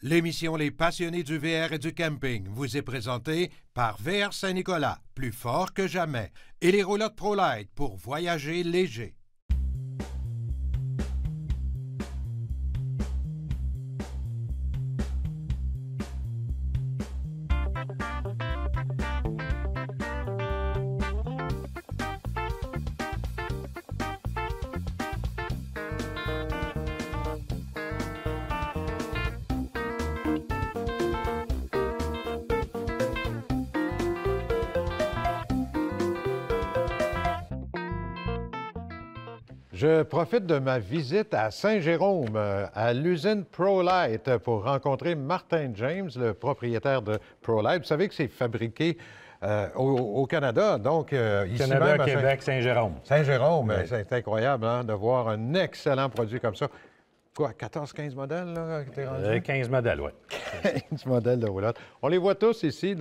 L'émission Les passionnés du VR et du camping vous est présentée par VR Saint-Nicolas, plus fort que jamais, et les roulottes ProLite pour voyager léger. Je profite de ma visite à Saint-Jérôme, à l'usine ProLite, pour rencontrer Martin James, le propriétaire de ProLite. Vous savez que c'est fabriqué au Canada, donc ici Canada, même à Québec, Saint-Jérôme. Saint-Jérôme, Oui. c'est incroyable hein, de voir un excellent produit comme ça. Quoi, 14-15 modèles, là, que t'es rendu? 15 modèles, oui. 15 modèles de roulotte. On les voit tous ici.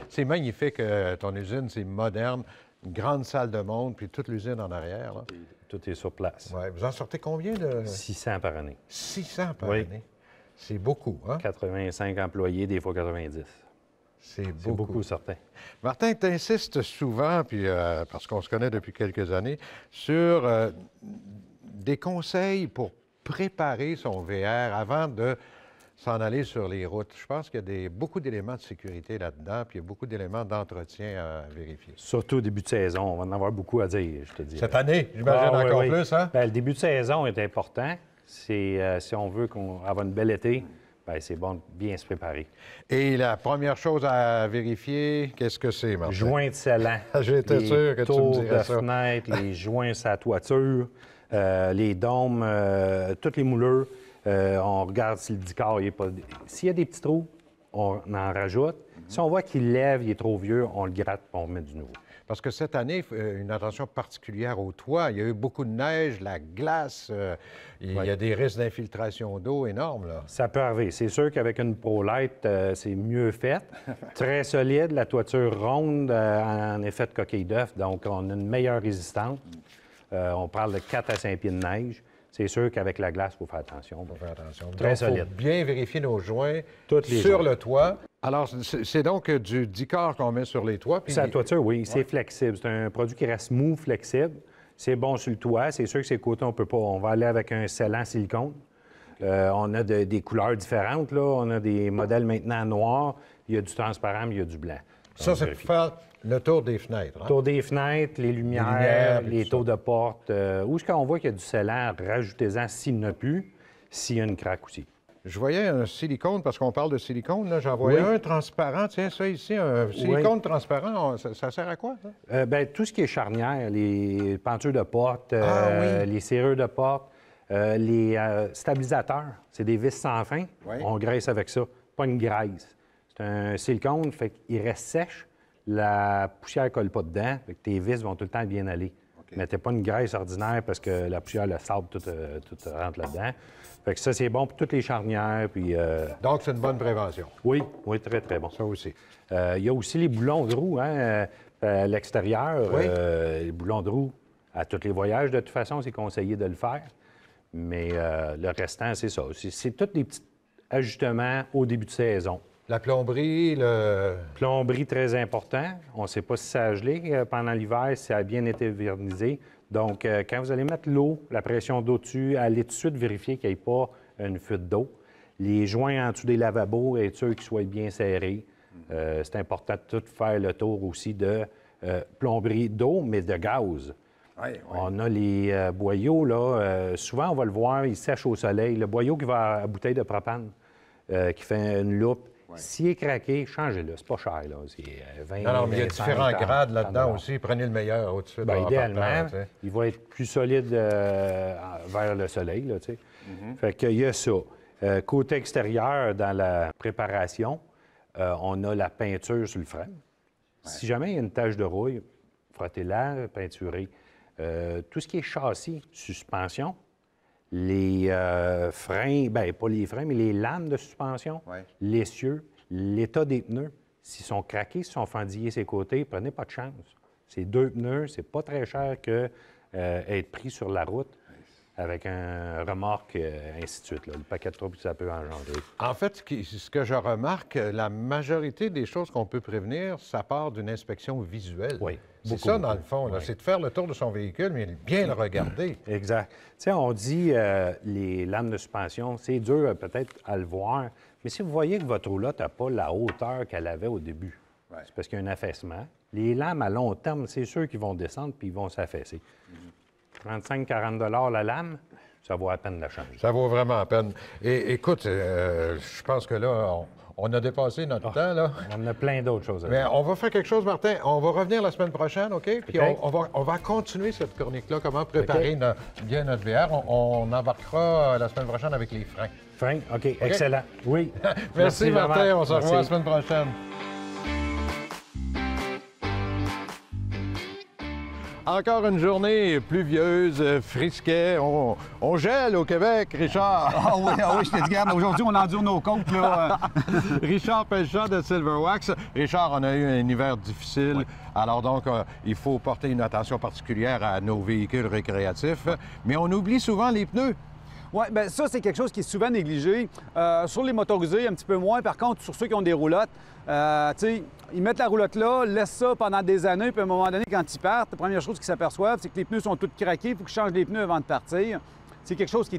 C'est magnifique, ton usine, c'est moderne. Une grande salle de monde, puis toute l'usine en arrière. Là. Tout est sur place. Ouais. Vous en sortez combien de... 600 par année. 600 par Oui. année. C'est beaucoup, hein? 85 employés, des fois 90. C'est C'est beaucoup, certain. Martin, tu insistes souvent, puis, parce qu'on se connaît depuis quelques années, sur des conseils pour préparer son VR avant de s'en aller sur les routes. Je pense qu'il y a beaucoup d'éléments de sécurité là-dedans, puis il y a beaucoup d'éléments d'entretien à vérifier. Surtout au début de saison. On va en avoir beaucoup à dire, je te dis. Cette année, j'imagine encore oui. plus, hein? Bien, le début de saison est important. C'est, si on veut avoir une belle été, bien, c'est bon de bien se préparer. Et la première chose à vérifier, qu'est-ce que c'est, Martin? Joints de scellant. J'étais sûr que tu me dirais de ça. fenêtres, les joints sur la toiture, les dômes, toutes les moulures. On regarde si le décor n'est pas... S'il y a des petits trous, on en rajoute. Si on voit qu'il lève, il est trop vieux, on le gratte et on remet du nouveau. Parce que cette année, une attention particulière au toit. Il y a eu beaucoup de neige, la glace. Il y a des risques d'infiltration d'eau énormes, là. Ça peut arriver. C'est sûr qu'avec une ProLite, c'est mieux fait. Très solide, la toiture ronde en effet de coquille d'œuf, donc on a une meilleure résistance. On parle de 4 à 5 pieds de neige. C'est sûr qu'avec la glace, il faut faire attention. Faut faire attention. Très donc, solide. Faut bien vérifier nos joints Toutes les sur joints. le toit. Alors, c'est donc du Dicor qu'on met sur les toits. Puis... Sa toiture, oui, c'est flexible. C'est un produit qui reste mou, flexible. C'est bon sur le toit. C'est sûr que ces côtés, on peut pas. On va aller avec un scellant silicone. On a des couleurs différentes, là. On a des modèles maintenant noirs. Il y a du transparent, mais il y a du blanc. Ça, c'est pour faire le tour des fenêtres. Hein? Tour des fenêtres, les lumières, les taux de porte. Où est-ce qu'on voit qu'il y a du scellant, rajoutez-en s'il n'y en a plus, s'il y a une craque aussi. Je voyais un silicone, parce qu'on parle de silicone, là. J'en voyais un transparent. Tiens, ça ici, un silicone transparent, ça sert à quoi, ça? Bien, tout ce qui est charnière, les pentures de porte, oui. les serrures de porte, les stabilisateurs, c'est des vis sans fin. Oui. On graisse avec ça, pas une graisse. C'est un silicone, fait qu'il reste sèche, la poussière ne colle pas dedans, fait que tes vis vont tout le temps bien aller. Okay. Mettez pas une graisse ordinaire parce que la poussière, le sable, tout rentre là-dedans. Fait que ça, c'est bon pour toutes les charnières. Puis, Donc, c'est une bonne prévention. Oui, oui, très, très bon. Ça aussi. Il y a aussi les boulons de roue, hein, à l'extérieur. Oui. Les boulons de roue, à tous les voyages, de toute façon, c'est conseillé de le faire. Mais le restant, c'est ça. C'est tous des petits ajustements au début de saison. La plomberie, Plomberie, très important. On ne sait pas si ça a gelé pendant l'hiver, si ça a bien été vernisé. Donc, quand vous allez mettre l'eau, la pression d'eau dessus, allez tout de suite vérifier qu'il n'y ait pas une fuite d'eau. Les joints en dessous des lavabos, être sûr qu'ils soient bien serrés. C'est important de tout faire le tour aussi de plomberie d'eau, mais de gaz. Oui, oui. On a les boyaux, là. Souvent, on va le voir, ils sèchent au soleil. Le boyau qui va à bouteille de propane, qui fait une loupe, s'il est craqué, changez-le. C'est pas cher, là. C'est 20, non, mais il y a 25, différents 30, grades là-dedans 30. aussi. Prenez le meilleur au-dessus. Bien, idéalement, il va être plus solide vers le soleil, là, tu sais. Fait qu'il y a ça. Côté extérieur, dans la préparation, on a la peinture sur le frein. Si jamais il y a une tache de rouille, frottez-la, peinturez. Tout ce qui est châssis, suspension, les freins, bien, pas les freins, mais les lames de suspension, l'essieu, l'état des pneus. S'ils sont craqués, s'ils sont fendillés ses côtés, prenez pas de chance. C'est 2 pneus, c'est pas très cher que être pris sur la route. avec un remorque, ainsi de suite, là, le paquet de troubles que ça peut engendrer. En fait, ce que je remarque, la majorité des choses qu'on peut prévenir, ça part d'une inspection visuelle. Oui. C'est Beaucoup, ça, dans le fond, là, oui. c'est de faire le tour de son véhicule, mais bien le regarder. Exact. Tu sais, on dit les lames de suspension, c'est dur peut-être à le voir, mais si vous voyez que votre roulotte n'a pas la hauteur qu'elle avait au début, c'est parce qu'il y a un affaissement. Les lames, à long terme, c'est sûr qu'ils vont descendre puis ils vont s'affaisser. 35-40 la lame, ça vaut à peine la changer. Ça vaut vraiment la peine. Et écoute, je pense que là, on a dépassé notre temps, là. On a plein d'autres choses à Mais faire. on va faire quelque chose, Martin. On va revenir la semaine prochaine, OK? Puis OK. on va continuer cette chronique-là, comment préparer bien notre VR. On embarquera la semaine prochaine avec les freins. Frank, OK, excellent. Oui. Merci, Martin. vraiment. On se revoit la Merci. semaine prochaine. Encore une journée pluvieuse, frisquet. On gèle au Québec, Richard. Ah oui, je te dis, regarde, aujourd'hui, on endure nos côtes, là. Richard Pelchat de Silverwax. Richard, on a eu un hiver difficile. Alors donc, il faut porter une attention particulière à nos véhicules récréatifs. Mais on oublie souvent les pneus. Oui, bien ça, c'est quelque chose qui est souvent négligé. Sur les motorisés, un petit peu moins. Par contre, sur ceux qui ont des roulottes, tu sais, ils mettent la roulotte là, laissent ça pendant des années, puis à un moment donné, quand ils partent, la première chose qu'ils s'aperçoivent, c'est que les pneus sont tous craqués, il faut qu'ils changent les pneus avant de partir. C'est quelque chose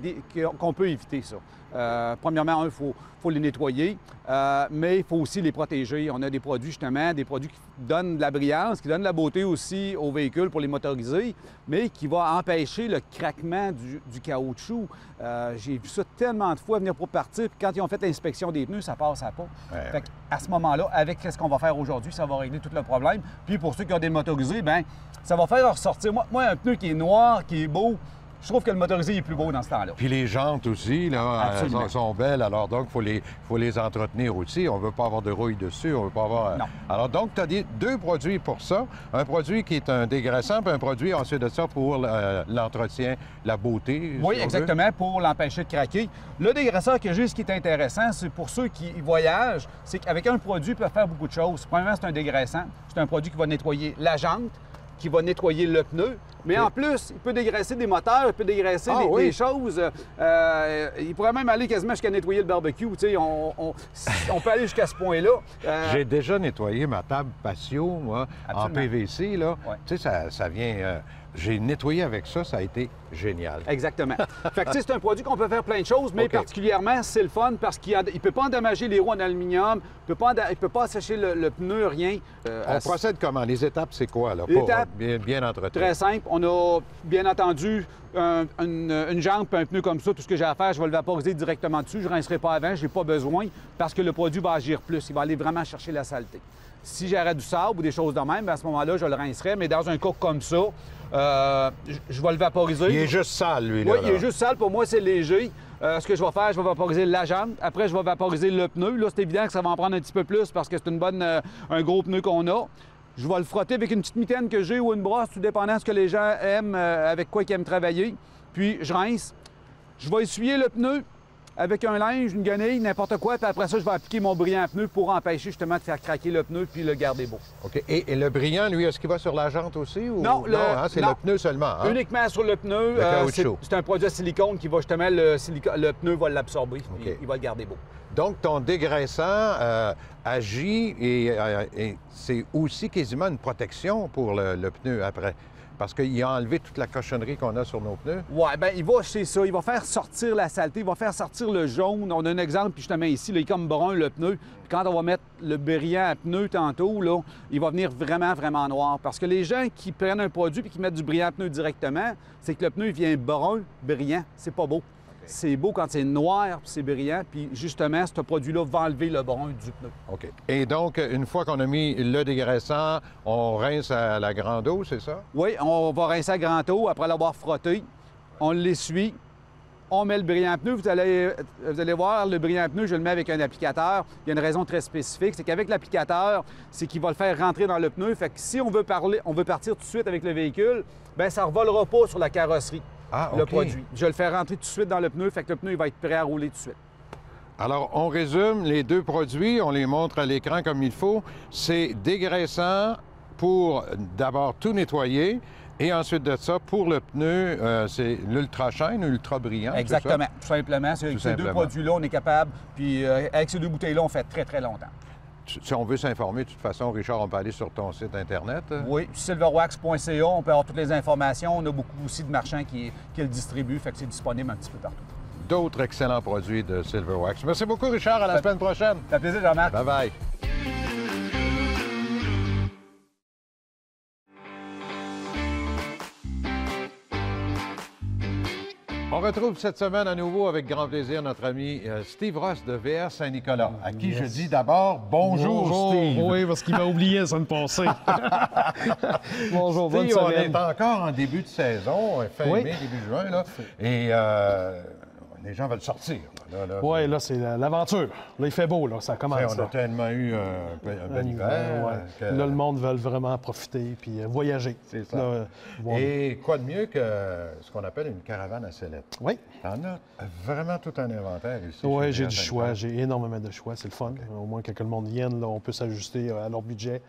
qu'on peut éviter, ça. Premièrement, il faut les nettoyer, mais il faut aussi les protéger. On a des produits, justement, des produits qui donnent de la brillance, qui donnent de la beauté aussi aux véhicules pour les motorisés, mais qui vont empêcher le craquement du caoutchouc. J'ai vu ça tellement de fois venir pour partir, puis quand ils ont fait l'inspection des pneus, ça passe à pas. Fait à ce moment-là, avec ce qu'on va faire aujourd'hui, ça va régler tout le problème. Puis pour ceux qui ont des motorisés, bien, ça va faire ressortir. Moi, un pneu qui est noir, qui est beau, je trouve que le motorisé est plus beau dans ce temps-là. Puis les jantes aussi, là, sont belles. Alors donc, il faut les entretenir aussi. On ne veut pas avoir de rouille dessus. On veut pas avoir... Non. Alors donc, tu as deux produits pour ça. Un produit qui est un dégraissant, puis un produit ensuite de ça pour l'entretien, la beauté. Oui, si on exactement, pour l'empêcher de craquer. Le dégraisseur que j'ai, ce qui est intéressant, c'est pour ceux qui voyagent, c'est qu'avec un produit, ils peuvent faire beaucoup de choses. Premièrement, c'est un dégraissant. C'est un produit qui va nettoyer la jante, qui va nettoyer le pneu. Mais en plus, il peut dégraisser des moteurs, il peut dégraisser des choses. Il pourrait même aller quasiment jusqu'à nettoyer le barbecue. Tu sais, on peut aller jusqu'à ce point-là. J'ai déjà nettoyé ma table patio, moi, en PVC, là. Ouais. Tu sais, ça vient... j'ai nettoyé avec ça, ça a été génial. Exactement. Fait que, tu sais, c'est un produit qu'on peut faire plein de choses, mais particulièrement, c'est le fun parce qu'il ne peut pas endommager les roues en aluminium, il ne peut pas assécher le pneu, rien. On procède comment? Les étapes, c'est quoi, là? Les Pour étapes, bien entretenir. Très simple. On a, bien entendu, une jambe et un pneu comme ça. Tout ce que j'ai à faire, je vais le vaporiser directement dessus. Je ne rincerai pas avant, je n'ai pas besoin parce que le produit va agir plus. Il va aller vraiment chercher la saleté. Si j'aurais du sable ou des choses de même, bien, à ce moment-là, je le rincerais. Mais dans un cas comme ça, je vais le vaporiser. Il est juste sale, lui, là. Oui, il est juste sale. Pour moi, c'est léger. Ce que je vais faire, je vais vaporiser la jambe. Après, je vais vaporiser le pneu. Là, c'est évident que ça va en prendre un petit peu plus parce que c'est un gros pneu qu'on a. Je vais le frotter avec une petite mitaine que j'ai ou une brosse, tout dépendant de ce que les gens aiment, avec quoi ils aiment travailler. Puis, je rince. Je vais essuyer le pneu avec un linge, une guenille, n'importe quoi. Puis après ça, je vais appliquer mon brillant pneu pour empêcher justement de faire craquer le pneu puis le garder beau. OK. Et le brillant, lui, est-ce qu'il va sur la jante aussi? Ou... Non, c'est le pneu seulement. Hein? Uniquement sur le pneu. Le caoutchouc. C'est un produit à silicone qui va justement, le pneu va l'absorber. Il va le garder beau. Donc, ton dégraissant agit et c'est aussi quasiment une protection pour le pneu après. Parce qu'il a enlevé toute la cochonnerie qu'on a sur nos pneus. Oui, bien, il va c'est ça. Il va faire sortir la saleté, il va faire sortir le jaune. On a un exemple, puis justement ici, là, il est comme brun, le pneu. Puis quand on va mettre le brillant à pneu tantôt, là, il va venir vraiment, vraiment noir. Parce que les gens qui prennent un produit puis qui mettent du brillant à pneu directement, c'est que le pneu il vient brun, brillant. C'est pas beau. C'est beau quand c'est noir puis c'est brillant. Puis justement, ce produit-là va enlever le brun du pneu. OK. Et donc, une fois qu'on a mis le dégraissant, on rince à la grande eau, c'est ça? Oui, on va rincer à grande eau après l'avoir frotté. On l'essuie. On met le brillant à pneu. Vous allez voir, le brillant à pneu, je le mets avec un applicateur. Il y a une raison très spécifique. C'est qu'avec l'applicateur, c'est qu'il va le faire rentrer dans le pneu. Fait que si on veut partir tout de suite avec le véhicule, bien, ça ne revolera pas sur la carrosserie. Le produit. Je le fais rentrer tout de suite dans le pneu, fait que le pneu il va être prêt à rouler tout de suite. Alors, on résume les deux produits, on les montre à l'écran comme il faut. C'est dégraissant pour d'abord tout nettoyer, Et ensuite de ça, pour le pneu, c'est l'ultra shine ou ultra brillant. Exactement, tout simplement. Avec ces deux produits-là, on est capable. Puis avec ces deux bouteilles-là, on fait très, très longtemps. Si on veut s'informer, de toute façon, Richard, on peut aller sur ton site Internet. Oui, silverwax.ca, on peut avoir toutes les informations. On a beaucoup aussi de marchands qui le distribuent, fait que c'est disponible un petit peu partout. D'autres excellents produits de Silverwax. Merci beaucoup, Richard. À la semaine prochaine. Ça fait plaisir, Jean-Marc. Bye-bye. On retrouve cette semaine à nouveau avec grand plaisir notre ami Steve Ross de VR Saint-Nicolas, à qui je dis d'abord bonjour, Steve. Oui, parce qu'il m'a oublié la semaine passée. Bonjour, bonne Steve, on semaine. est encore en début de saison, fin mai, début juin, là, et les gens veulent sortir. Oui, là, c'est l'aventure. Là, il fait beau, là, ça commence. On a tellement eu un bel hiver. Ouais. Là, le monde veut vraiment profiter puis voyager. C'est ça. Là, Et quoi de mieux que ce qu'on appelle une caravane à sellette? Oui. T'en as vraiment tout un inventaire ici. Oui, j'ai du choix. J'ai énormément de choix. C'est le fun. Au moins, quand le monde vienne, là, on peut s'ajuster à leur budget.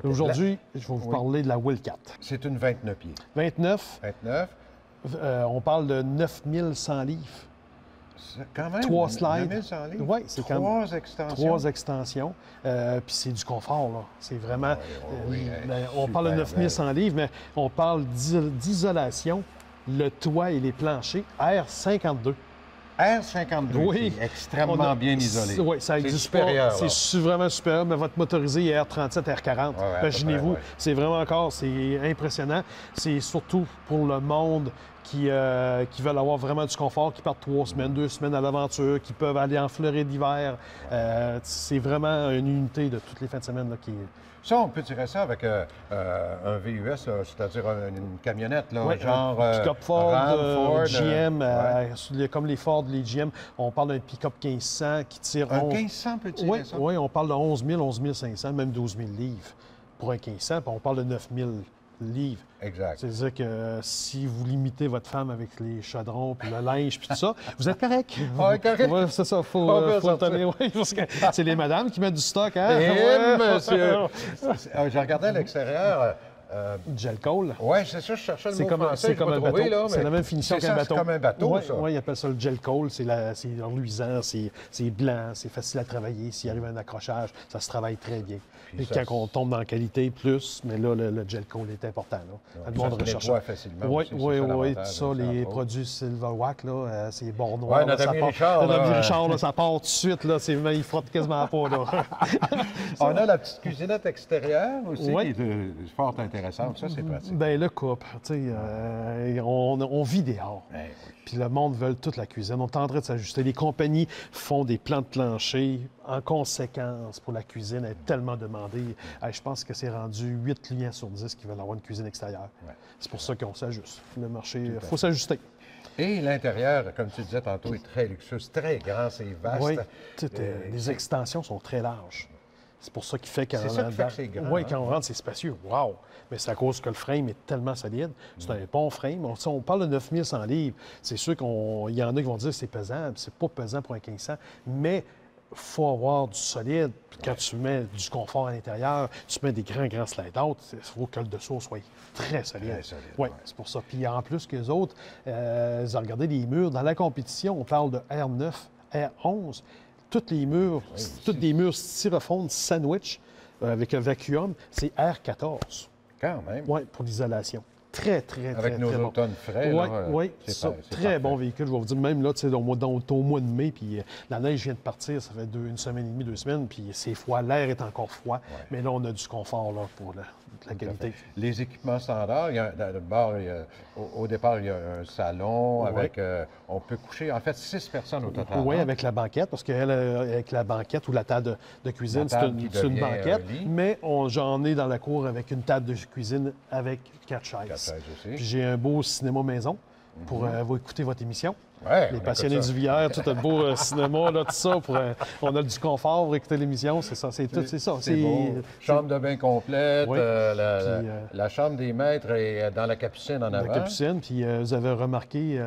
Aujourd'hui, je vais vous parler de la Wildcat. C'est une 29 pieds. 29. 29. On parle de 9100 livres. Quand même, 3 slides. 9100 livres. Oui, c'est quand même 3 extensions. 3 extensions. Puis c'est du confort, là. C'est vraiment... on parle de super 9100 livres, mais on parle d'isolation, le toit et les planchers, R52. R52, Oui. c'est extrêmement bien isolé. Oui, ça existe supérieur, pas. C'est vraiment supérieur, mais votre motorisé est R37, R40. Imaginez-vous, c'est vraiment encore, c'est impressionnant. C'est surtout pour le monde qui veulent avoir vraiment du confort, qui partent 3 semaines, 2 semaines à l'aventure, qui peuvent aller en Floride d'hiver. C'est vraiment une unité de toutes les fins de semaine là, qui est... Ça, on peut tirer ça avec un VUS, c'est-à-dire une camionnette, là, oui, genre pick-up Ford, Ford GM, comme les Ford, les GM. On parle d'un pick-up 1500 qui tire... Un 1500 peut tirer ça? Oui, on parle de 11 000, 11 500, même 12 000 livres pour un 1500, puis on parle de 9 000 livres. Exact. C'est-à-dire que si vous limitez votre femme avec les chaudrons, puis le linge, puis tout ça, vous êtes correct. Ah, correct. Ouais, c'est ça, faut tenir. Oui, parce que c'est les madames qui mettent du stock, hein? Monsieur! Je regardais à l'extérieur. Gel coal. Oui, c'est ça, je cherchais le mot français. C'est comme un bateau. Là, c'est la même finition qu'un bateau. C'est comme un bateau, ouais, ça. Oui, ils appellent ça le gel coal. C'est reluisant, c'est blanc, c'est facile à travailler. S'il arrive un accrochage, ça se travaille très bien. Et quand on tombe dans la qualité, plus, mais là, le gel coal est important. Là. Ouais, ça se nettoie facilement. Oui, tout ça, les produits Silverwax, là, c'est bord noir. Oui, notre ami Richard. Notre ami Richard, là, ça part tout de suite. Là, il frotte quasiment pas. Là. On a la petite cuisinette extérieure aussi, qui est fort intéressante. Ça, c'est pratique. Bien, le couple, tu sais, on vit dehors. Ouais, oui. Puis le monde veut toute la cuisine. On est en train de s'ajuster. Les compagnies font des plans de plancher en conséquence pour la cuisine. Elle est tellement demandée. Je pense que c'est rendu 8 clients sur 10 qui veulent avoir une cuisine extérieure. Ouais. C'est pour ça qu'on s'ajuste. Le marché, il faut s'ajuster. Et l'intérieur, comme tu disais tantôt, est très luxueux, très grand, c'est vaste. Oui, les extensions sont très larges. C'est pour ça qu'il fait quand c'est grand. Oui, quand on rentre, c'est spacieux. Wow! Mais c'est à cause que le frame est tellement solide. C'est un bon frame. On parle de 9100 livres. C'est sûr qu'il y en a qui vont dire que c'est pesant. C'est pas pesant pour un 1500, mais il faut avoir du solide. Puis quand tu mets du confort à l'intérieur, tu mets des grands slide-out, il faut que le dessous soit très solide. Très solide, oui, c'est pour ça. Puis en plus que les autres, ils ont regardé les murs. Dans la compétition, on parle de R9, R11. Tous les murs, toutes des murs styrofoam sandwich avec un vacuum, c'est R14. Quand même. Oui, pour l'isolation. Très avec nos automnes frais. Oui, c'est très bon véhicule. Je vais vous dire, même là, au mois de mai, puis la neige vient de partir, ça fait une semaine et demie, 2 semaines, puis c'est froid, l'air est encore froid, mais là, on a du confort là, pour la qualité. Les équipements standards, au départ, il y a un salon avec... on peut coucher, en fait, 6 personnes au total. Oui, avec la banquette, parce qu'avec la banquette ou la table de cuisine, c'est une banquette, mais j'en ai dans la cour avec une table de cuisine avec 4 chaises. Puis j'ai un beau cinéma maison pour vous écouter votre émission. Ouais, Les on passionnés écoute ça. du VR, tout le beau cinéma, là, tout ça. On a du confort pour écouter l'émission, c'est ça. C'est tout, c'est ça. C'est beau. Chambre de bain complète. Oui. La chambre des maîtres est dans la capucine en La avant. capucine, puis vous avez remarqué,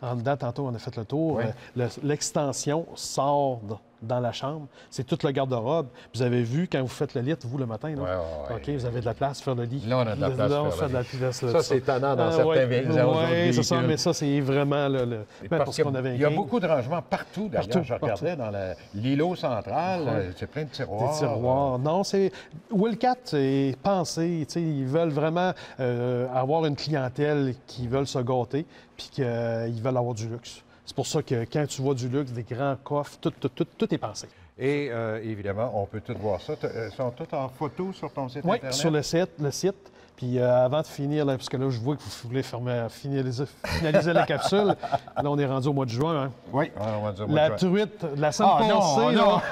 en dedans, tantôt, on a fait le tour, Oui. l'extension sort dans la chambre. C'est tout le garde-robe. Vous avez vu, quand vous faites le lit, vous, le matin, là, Ouais. OK, vous avez de la place pour faire le lit. Là, on a de la place Là, on pour fait faire de le la lit. place. Ça, c'est étonnant dans certains véhicules. Oui, c'est ça, mais ça, c'est vraiment Parce ce qu'on avait qu'il y a écrit. beaucoup de rangements partout, d'ailleurs. Partout, Je regardais dans l'îlot central, c'est plein de tiroirs. Des tiroirs. Non, c'est. Willcat est pensé, tu sais, ils veulent vraiment avoir une clientèle qui veulent se gâter, puis qu'ils veulent avoir du luxe. C'est pour ça que quand tu vois du luxe, des grands coffres, tout est pensé. Et évidemment, on peut tout voir ça. Ils sont tous en photo sur ton site Oui, Internet? sur le site. Puis avant de finir, là, parce que là, je vois que vous voulez finaliser la capsule. Là, on est rendu au mois de juin. Hein. Oui, on va dire. La truite, la semaine Ah non, passée, non. là,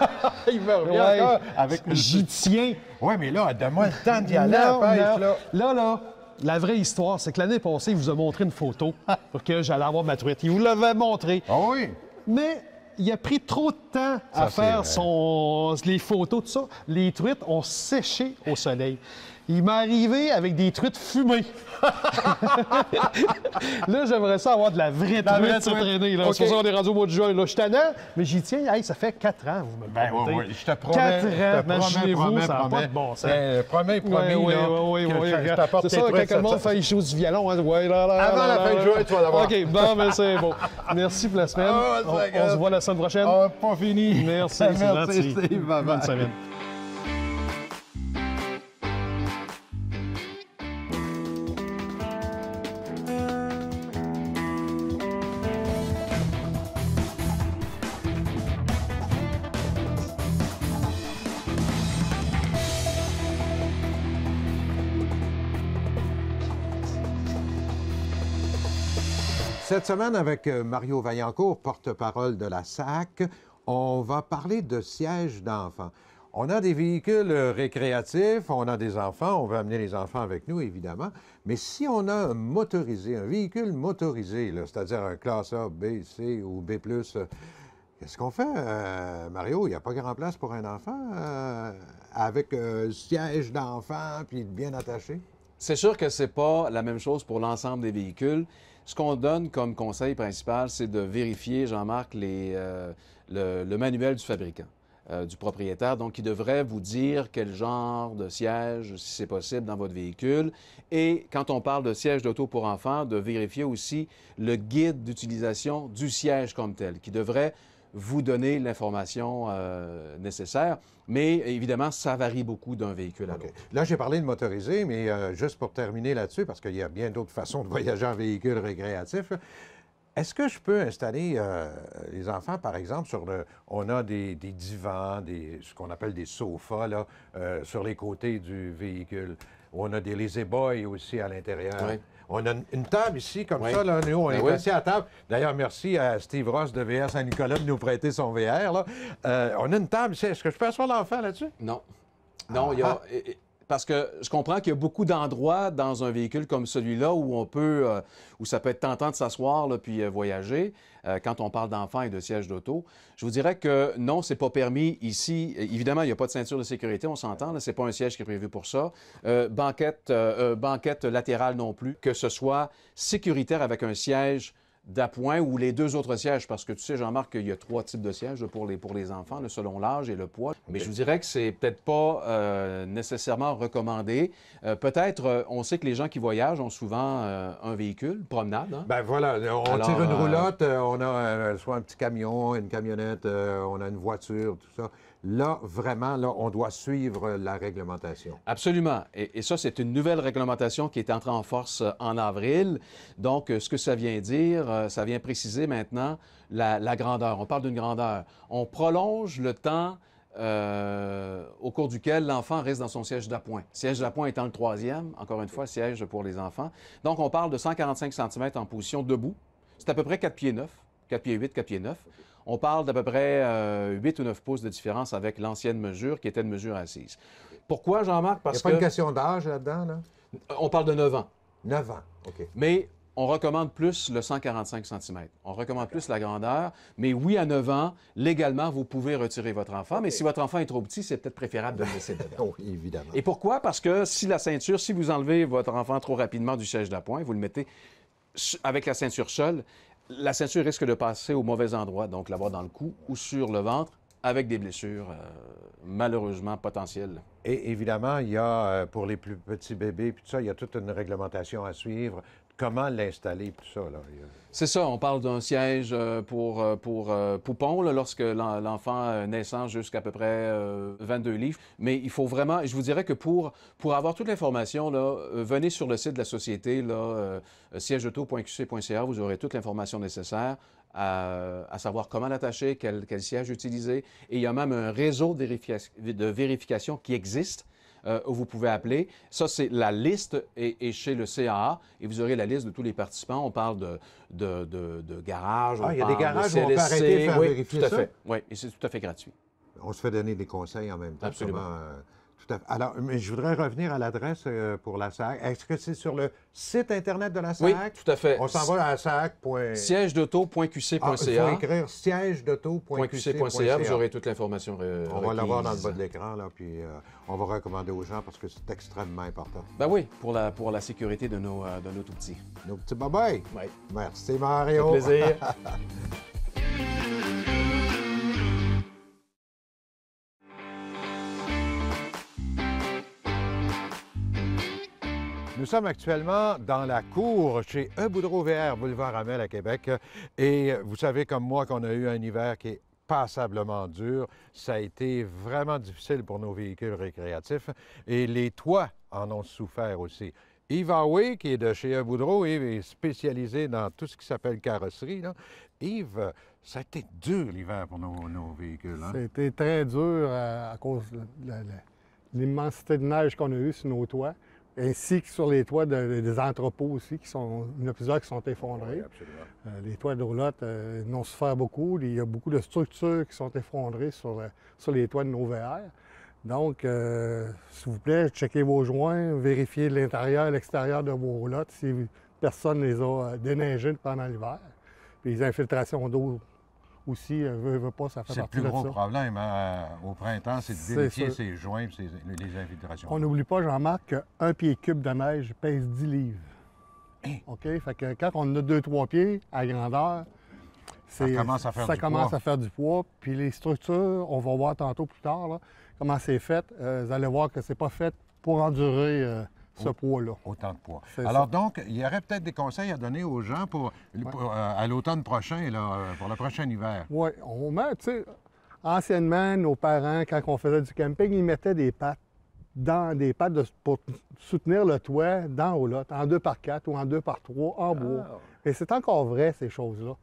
Il me revient ouais, encore avec j'y tiens. Oui, mais là, donne-moi le temps d'y aller à la pêche, là. Là, la vraie histoire, c'est que l'année passée, il vous a montré une photo pour que j'allais avoir ma truite. Il vous l'avait montré. Ah oui? Mais il a pris trop de temps à c'est faire vrai. les photos, tout ça. Les truites ont séché au soleil. Il m'est arrivé avec des truites fumées. Là, j'aimerais ça avoir de la vraie truite se traîner. Là. OK. C'est pour ça qu'on est rendu au mois de juin. Là, je suis tannant, mais j'y tiens. Hey, ça fait 4 ans, vous me le promettez. Oui, je te promets. 4 ans, je te imaginez-vous, ça n'a pas de bon sens. Promis, Oui, là, que je t'apporte c'est tes ça, truites, quand le monde fait joue du violon. Hein, ouais, Avant la fin de juin, tu vas l'avoir. OK, bon, mais c'est bon. Merci pour la semaine. Oh, On se voit la semaine prochaine. Oh, pas fini. Merci, c'est gentil. Steve. Bye-bye. Bonne semaine. Cette semaine, avec Mario Vaillancourt, porte-parole de la SAC, on va parler de sièges d'enfants. On a des véhicules récréatifs, on a des enfants, on veut amener les enfants avec nous, évidemment, mais si on a un motorisé, un véhicule motorisé, là, c'est-à-dire un classe A, B, C ou B+, qu'est-ce qu'on fait, Mario? Il n'y a pas grand place pour un enfant avec un siège d'enfant puis bien attaché? C'est sûr que c'est pas la même chose pour l'ensemble des véhicules. Ce qu'on donne comme conseil principal, c'est de vérifier, Jean-Marc, le manuel du fabricant, du propriétaire. Donc, il devrait vous dire quel genre de siège, si c'est possible, dans votre véhicule. Et quand on parle de siège d'auto pour enfants, de vérifier aussi le guide d'utilisation du siège comme tel, qui devrait vous donner l'information nécessaire. Mais évidemment, ça varie beaucoup d'un véhicule à l'autre. Là, j'ai parlé de motorisé, mais juste pour terminer là-dessus, parce qu'il y a bien d'autres façons de voyager en véhicule récréatif, est-ce que je peux installer les enfants, par exemple, on a des divans, ce qu'on appelle des sofas, là, sur les côtés du véhicule. On a des lazy boys aussi à l'intérieur. Oui. On a une table ici, comme Oui. ça, là, nous, on est oui. assis à table. D'ailleurs, merci à Steve Ross de VR Saint-Nicolas de nous prêter son VR, là. On a une table ici. Est-ce que je peux asseoir l'enfant là-dessus? Non. Non, il y a... Parce que je comprends qu'il y a beaucoup d'endroits dans un véhicule comme celui-là où où ça peut être tentant de s'asseoir là, puis voyager quand on parle d'enfants et de sièges d'auto. Je vous dirais que non, c'est pas permis ici. Évidemment, il n'y a pas de ceinture de sécurité, on s'entend. C'est pas un siège qui est prévu pour ça. Banquette latérale non plus. Que ce soit sécuritaire avec un siège d'appoint ou les deux autres sièges, parce que tu sais, Jean-Marc, qu'il y a 3 types de sièges pour les enfants, là, selon l'âge et le poids. Mais je vous dirais que c'est peut-être pas nécessairement recommandé. Peut-être, on sait que les gens qui voyagent ont souvent un véhicule, promenade. Hein? Ben voilà, on Alors, tire une roulotte, on a soit un petit camion, une camionnette, on a une voiture, tout ça. Là, vraiment, là, on doit suivre la réglementation. Absolument. Et ça, c'est une nouvelle réglementation qui est entrée en force en avril. Donc, ce que ça vient dire, ça vient préciser maintenant la grandeur. On parle d'une grandeur. On prolonge le temps au cours duquel l'enfant reste dans son siège d'appoint. Siège d'appoint étant le 3e, encore une fois, siège pour les enfants. Donc, on parle de 145 cm en position debout. C'est à peu près 4 pieds 9, 4 pieds 8, 4 pieds 9. On parle d'à peu près 8 ou 9 pouces de différence avec l'ancienne mesure qui était une mesure assise. Pourquoi, Jean-Marc? Il n'y Parce a pas une question d'âge là-dedans, là? on parle de 9 ans. 9 ans, OK. Mais on recommande plus le 145 cm. On recommande plus la grandeur. Mais oui, à 9 ans, légalement, vous pouvez retirer votre enfant. Mais si votre enfant est trop petit, c'est peut-être préférable de le laisser dedans. Oui, évidemment. Et pourquoi? Parce que si la ceinture, si vous enlevez votre enfant trop rapidement du siège d'appoint, vous le mettez avec la ceinture seule, la ceinture risque de passer au mauvais endroit, donc l'avoir dans le cou ou sur le ventre, avec des blessures malheureusement potentielles. Et évidemment, il y a, pour les plus petits bébés, puis tout ça, il y a toute une réglementation à suivre. Comment l'installer, tout ça, là? C'est ça, on parle d'un siège pour poupon, là, lorsque l'enfant naissant jusqu'à peu près 22 livres. Mais il faut vraiment, je vous dirais que pour avoir toute l'information, là, venez sur le site de la société, siègeauto.qc.ca, vous aurez toute l'information nécessaire. À savoir comment l'attacher, quel siège utiliser. Et il y a même un réseau de vérification qui existe où vous pouvez appeler. Ça, c'est la liste est chez le CAA et vous aurez la liste de tous les participants. On parle de garages, il y a des garages de où on peut arrêter de faire oui, vérifier tout à ça? fait. Oui, et c'est tout à fait gratuit. On se fait donner des conseils en même temps. Absolument. Tout à fait. Alors, mais je voudrais revenir à l'adresse pour la SAAC. Est-ce que c'est sur le site Internet de la Oui, SAAC? tout à fait. On s'en va à la SAAC. Siège-d'auto.qc.ca. Il faut écrire siège-d'auto.qc.ca. Vous aurez toute l'information. On va l'avoir dans le bas de l'écran, là, puis on va recommander aux gens parce que c'est extrêmement important. Ben oui, pour la sécurité de nos tout-petits. Nos petits bye-bye. Oui. Merci, Mario. Ça fait plaisir. Nous sommes actuellement dans la cour chez E. Boudreau VR, boulevard Amel à Québec. Et vous savez comme moi qu'on a eu un hiver qui est passablement dur. Ça a été vraiment difficile pour nos véhicules récréatifs. Et les toits en ont souffert aussi. Yves Hawey, qui est de chez E. Boudreau, Yves est spécialisé dans tout ce qui s'appelle carrosserie, là. Yves, ça a été dur l'hiver pour nos véhicules. Hein? C'était très dur à cause de l'immensité de neige qu'on a eue sur nos toits, ainsi que sur les toits des entrepôts aussi, il y en a plusieurs qui sont effondrés. Oui, absolument. Les toits de roulotte n'ont souffert beaucoup. Il y a beaucoup de structures qui sont effondrées sur les toits de nos VR. Donc, s'il vous plaît, checkez vos joints, vérifiez l'intérieur et l'extérieur de vos roulottes si personne ne les a déneigées pendant l'hiver. Puis les infiltrations d'eau aussi, veut pas, ça fait c'est partie le de plus ça. gros problème au printemps, c'est de vérifier ses joints et les infiltrations. On n'oublie pas, Jean-Marc, qu'un pied cube de neige pèse 10 livres. Hein? OK? Fait que quand on a 2-3 pieds à grandeur, ça commence à faire à faire du poids. Puis les structures, on va voir tantôt plus tard là, comment c'est fait. Vous allez voir que c'est pas fait pour endurer ce poids-là. Autant de poids. C'est Alors ça. donc, il y aurait peut-être des conseils à donner aux gens à l'automne prochain, là, pour le prochain hiver. Oui, on met, tu sais, anciennement, nos parents, quand on faisait du camping, ils mettaient des pattes pour soutenir le toit dans la roulotte, en 2x4 ou en 2x3, en bois. Et c'est encore vrai, ces choses-là.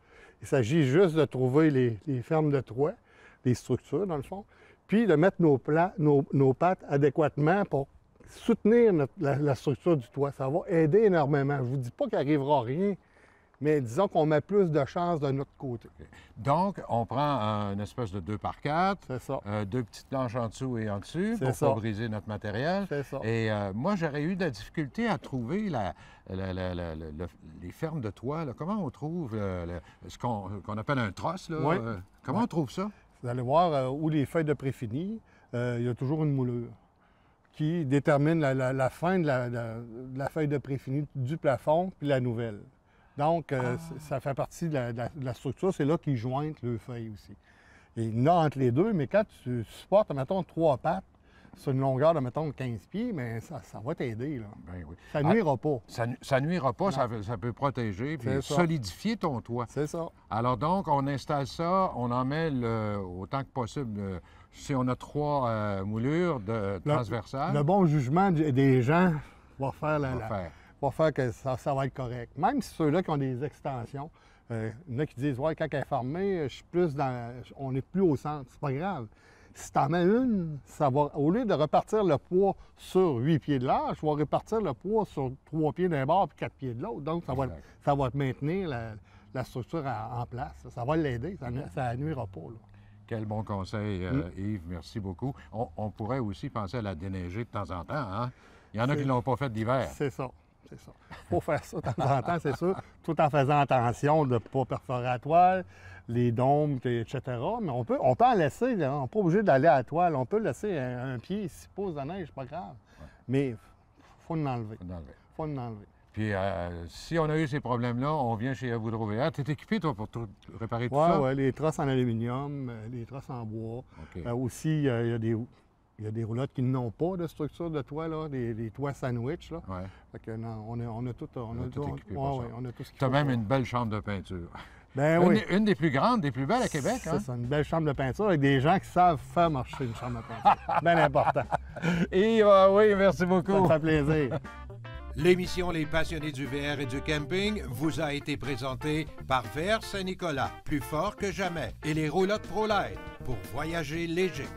Il s'agit juste de trouver les fermes de toit, les structures, dans le fond, puis de mettre nos pattes adéquatement pour soutenir la structure du toit. Ça va aider énormément. Je ne vous dis pas qu'il n'arrivera rien, mais disons qu'on met plus de chances de notre côté. Donc, on prend une espèce de 2x4, C'est ça. deux petites planches en dessous et en dessus C'est pour ça. pas briser notre matériel. C'est ça. Et moi, j'aurais eu de la difficulté à trouver les fermes de toit. Là. Comment on trouve ce qu'on appelle un trosse? Là? Oui. Comment on trouve ça? Vous allez voir où les feuilles de préfini, il y a toujours une moulure qui détermine la fin de la feuille de préfini du plafond puis la nouvelle. Donc, ça fait partie de la structure. C'est là qu'ils jointent le feuille aussi. Et il y en a entre les deux, mais quand tu supportes, mettons, 3 pattes sur une longueur de, mettons, 15 pieds, bien, ça va t'aider, là. Ben oui. Ça nuira pas. Ça nuira pas, ça peut protéger puis C'est ça. solidifier ton toit. C'est ça. Alors donc, on installe ça, on en met autant que possible, si on a 3 moulures transversales. Le bon jugement des gens va faire va faire. va faire que ça va être correct. Même si ceux-là qui ont des extensions, il y en a qui disent « Ouais, quand elle est fermée, on est plus au centre. » C'est pas grave. Si tu en mets une, ça va, au lieu de repartir le poids sur 8 pieds de large, tu vas répartir le poids sur 3 pieds d'un bord et 4 pieds de l'autre. Donc, ça va te maintenir la structure en place. Ça va l'aider. Ça ne nuira pas. Là. Quel bon conseil, Yves. Merci beaucoup. On pourrait aussi penser à la déneiger de temps en temps. Hein? Il y en a qui ne l'ont pas fait d'hiver. C'est ça. c'est ça. Il faut faire ça de temps en temps, c'est sûr, tout en faisant attention de ne pas perforer la toile, les dômes, etc. Mais on peut en laisser, là. On n'est pas obligé d'aller à la toile. On peut laisser un pied, s'il pose de la neige, pas grave. Mais il faut en enlever. Faut en enlever. Puis, si on a eu ces problèmes-là, on vient chez Boudreau VR. Tu es équipé, toi, pour tout réparer tout ça? Oui, les trosses en aluminium, les trosses en bois. OK. Aussi, il y a des roulottes qui n'ont pas de structure de toit, là, des toits sandwich. Là. Ouais. Fait que, non, on a tout, équipé pour ça. on a tout ce qu'il Tu as faut même pour- une belle chambre de peinture. Ben oui. Une des plus grandes, des plus belles à Québec, hein? C'est ça, une belle chambre de peinture avec des gens qui savent faire marcher une chambre de peinture. Bien important. Et oui, merci Ça beaucoup. me fait plaisir. L'émission Les passionnés du VR et du camping vous a été présentée par VR Saint-Nicolas, plus fort que jamais, et les roulottes ProLite pour voyager léger.